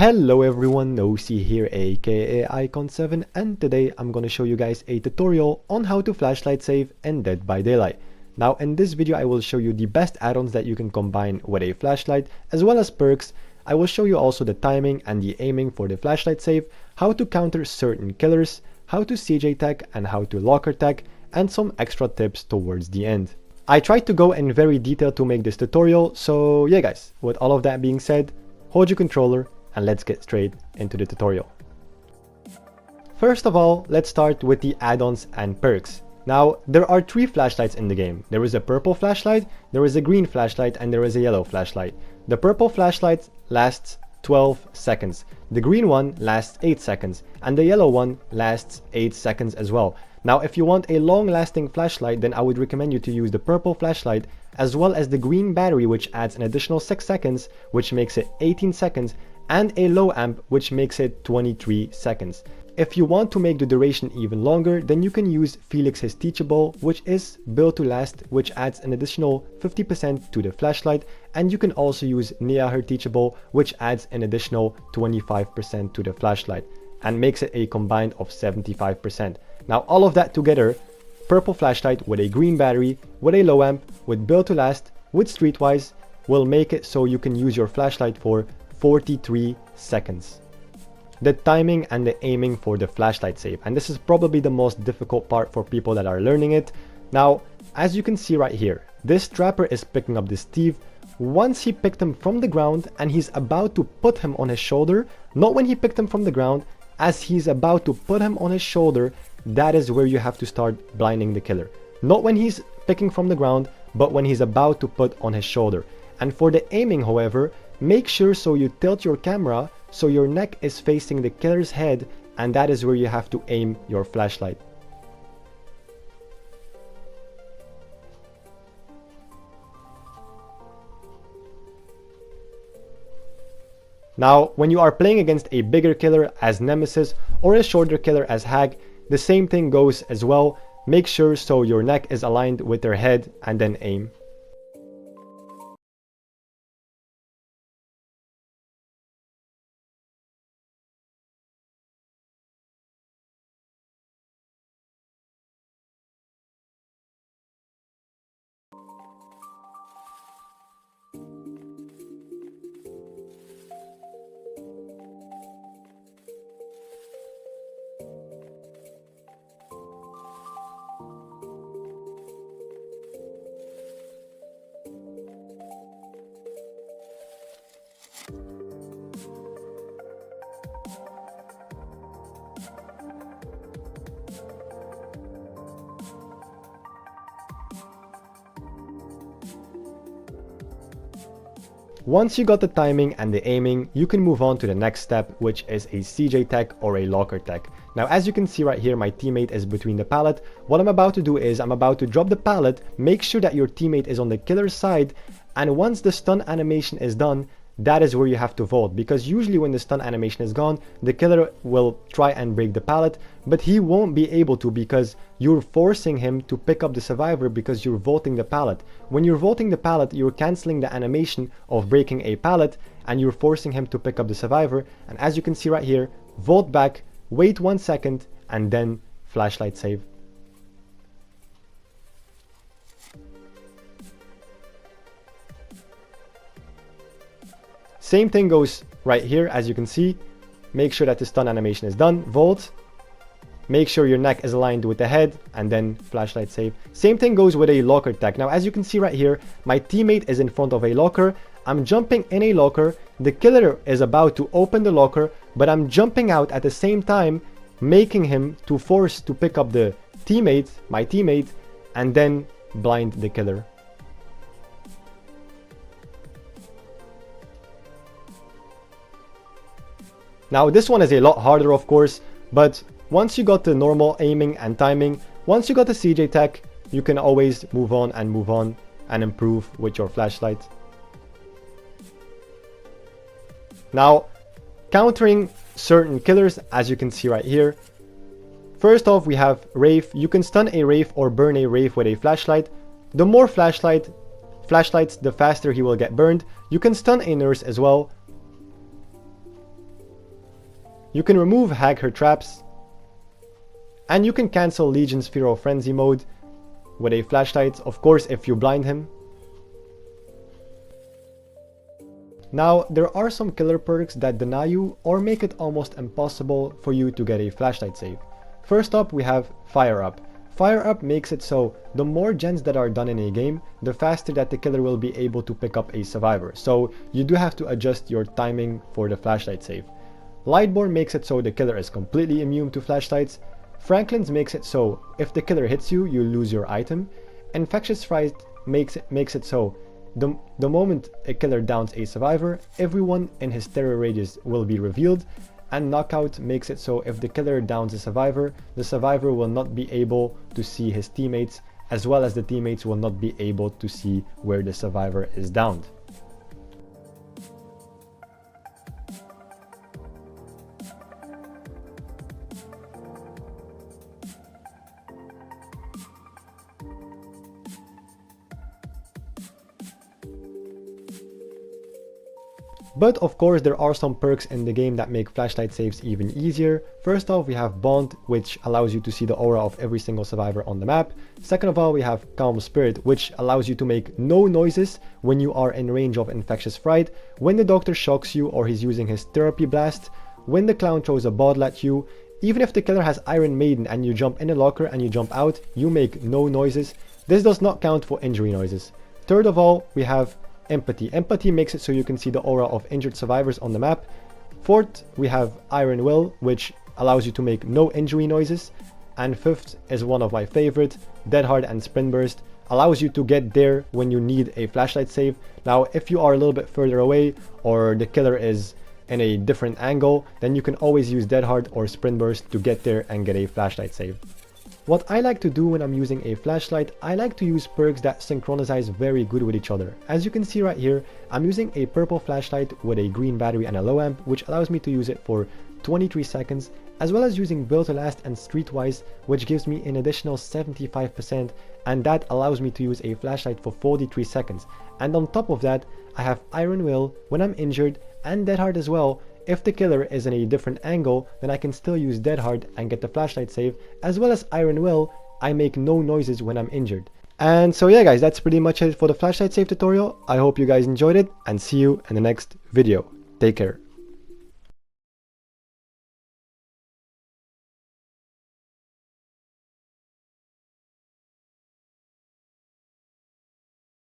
Hello everyone, OC here aka Icon7, and today I'm gonna show you guys a tutorial on how to flashlight save in Dead by Daylight. Now in this video I will show you the best add-ons that you can combine with a flashlight as well as perks. I will show you also the timing and the aiming for the flashlight save, how to counter certain killers, how to CJ tech and how to locker tech, and some extra tips towards the end. I tried to go in very detail to make this tutorial, so yeah guys, with all of that being said, hold your controller and let's get straight into the tutorial. First of all, let's start with the add-ons and perks. Now, there are three flashlights in the game. There is a purple flashlight, there is a green flashlight, and there is a yellow flashlight. The purple flashlight lasts 12 seconds. The green one lasts 8 seconds, and the yellow one lasts 8 seconds as well. Now, if you want a long-lasting flashlight, then I would recommend you to use the purple flashlight as well as the green battery, which adds an additional 6 seconds, which makes it 18 seconds, and a low amp, which makes it 23 seconds. If you want to make the duration even longer, then you can use Felix's Teachable, which is built to last, which adds an additional 50% to the flashlight, and you can also use Nia Teachable, which adds an additional 25% to the flashlight, and makes it a combined of 75%. Now all of that together, purple flashlight with a green battery, with a low amp, with built to last, with streetwise, will make it so you can use your flashlight for 43 seconds. The timing and the aiming for the flashlight save, and this is probably the most difficult part for people that are learning it. Now, as you can see right here, this trapper is picking up this Steve. Once he picked him from the ground and he's about to put him on his shoulder, not when he picked him from the ground, as he's about to put him on his shoulder, that is where you have to start blinding the killer. Not when he's picking from the ground, but when he's about to put on his shoulder. And for the aiming, however, make sure so you tilt your camera so your neck is facing the killer's head, and that is where you have to aim your flashlight. Now, when you are playing against a bigger killer as Nemesis or a shorter killer as Hag, the same thing goes as well. Make sure so your neck is aligned with their head and then aim. Once you got the timing and the aiming, you can move on to the next step, which is a CJ tech or a locker tech. Now, as you can see right here, my teammate is between the pallet. What I'm about to do is I'm about to drop the pallet, make sure that your teammate is on the killer's side, and once the stun animation is done, that is where you have to vault, because usually when the stun animation is gone, the killer will try and break the pallet, but he won't be able to because you're forcing him to pick up the survivor because you're vaulting the pallet. When you're vaulting the pallet, you're cancelling the animation of breaking a pallet and you're forcing him to pick up the survivor. And as you can see right here, vault back, wait 1 second, and then flashlight save. Same thing goes right here, as you can see. Make sure that the stun animation is done, vault. Make sure your neck is aligned with the head, and then flashlight save. Same thing goes with a locker tech. Now, as you can see right here, my teammate is in front of a locker. I'm jumping in a locker. The killer is about to open the locker, but I'm jumping out at the same time, making him to force to pick up the teammate, my teammate, and then blind the killer. Now this one is a lot harder, of course, but once you got the normal aiming and timing, once you got the CJ tech, you can always move on and improve with your flashlight. Now, countering certain killers, as you can see right here. First off, we have Wraith. You can stun a Wraith or burn a Wraith with a flashlight. The more flashlights, the faster he will get burned. You can stun a nurse as well. You can remove Hag Her Traps, and you can cancel Legion's Feral Frenzy mode with a flashlight, of course if you blind him. Now, there are some killer perks that deny you or make it almost impossible for you to get a flashlight save. First up, we have Fire Up. Fire Up makes it so the more gens that are done in a game, the faster that the killer will be able to pick up a survivor. So you do have to adjust your timing for the flashlight save. Lightborn makes it so the killer is completely immune to flashlights. Franklin's makes it so if the killer hits you, you lose your item. Infectious Fright makes it so the moment a killer downs a survivor, everyone in his terror radius will be revealed. And Knockout makes it so if the killer downs a survivor, the survivor will not be able to see his teammates, as well as the teammates will not be able to see where the survivor is downed. But of course there are some perks in the game that make flashlight saves even easier. First off, we have Bond, which allows you to see the aura of every single survivor on the map. Second of all, we have Calm Spirit, which allows you to make no noises when you are in range of Infectious Fright, when the doctor shocks you or he's using his therapy blast, when the clown throws a bottle at you. Even if the killer has Iron Maiden and you jump in a locker and you jump out, you make no noises. This does not count for injury noises. Third of all, we have Empathy. Empathy makes it so you can see the aura of injured survivors on the map. Fourth, we have Iron Will, which allows you to make no injury noises. And fifth is one of my favorite, Dead Hard and Sprint Burst, allows you to get there when you need a flashlight save. Now, if you are a little bit further away or the killer is in a different angle, then you can always use Dead Hard or Sprint Burst to get there and get a flashlight save. What I like to do when I'm using a flashlight, I like to use perks that synchronize very good with each other. As you can see right here, I'm using a purple flashlight with a green battery and a low amp, which allows me to use it for 23 seconds, as well as using Build to Last and Streetwise, which gives me an additional 75%, and that allows me to use a flashlight for 43 seconds. And on top of that, I have Iron Will when I'm injured, and Dead Hard as well. If the killer is in a different angle, then I can still use Dead Hard and get the flashlight save, as well as Iron Will. I make no noises when I'm injured. And so yeah guys, that's pretty much it for the flashlight save tutorial. I hope you guys enjoyed it, and see you in the next video. Take care.